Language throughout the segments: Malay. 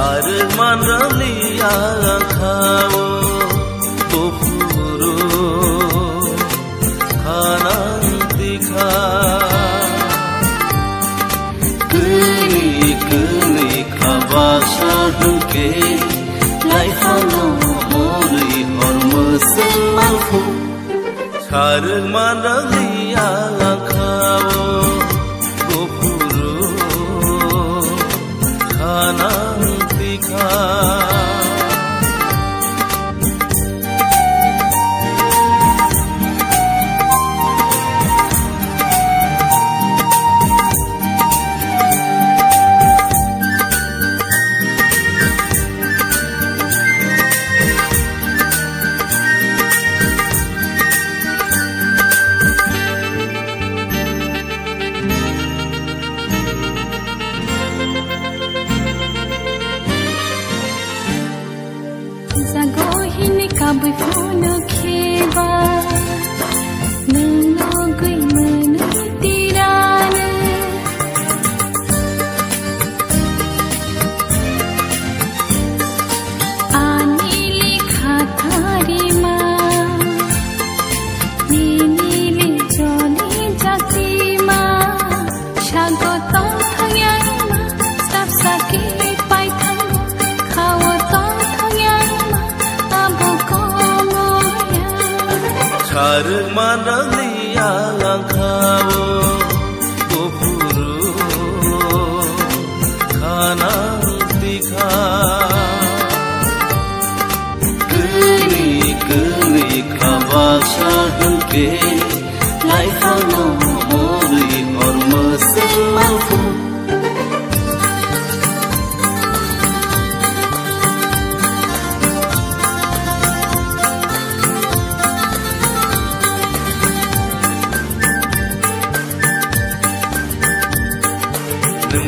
Sarang mandalia kau bufuru kanang tika keli kabasa duke lai halo hori hormusin malfu Sarang mandalia kau bufuru kanang tika Kabui fono kheba nano gui manu tirana anili khathari ma nili joli jati ma shagotam thangyai ma sab saki pai thang khawatam thangyai Sarang mandalia kau bufuru kanang tika keli kabasa duke lai halo hori hormusin malfu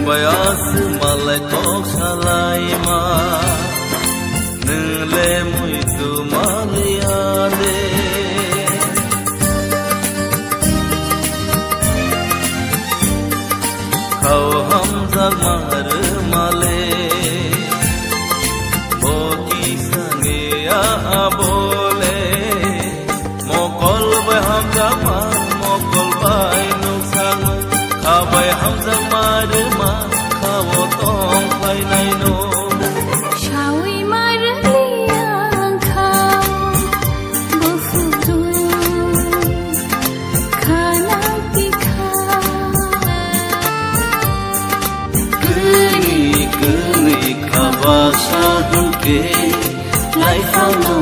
Bayas malai tok salai ma nele muito maliade kau hamzal mar male boki sange abole mokol bai hamzal mar mokol bai nuksang kabai hamzal mar ma kawo tong pai nai no shawi marliya khao bufuru khana tikha keli kabasa duke lai halo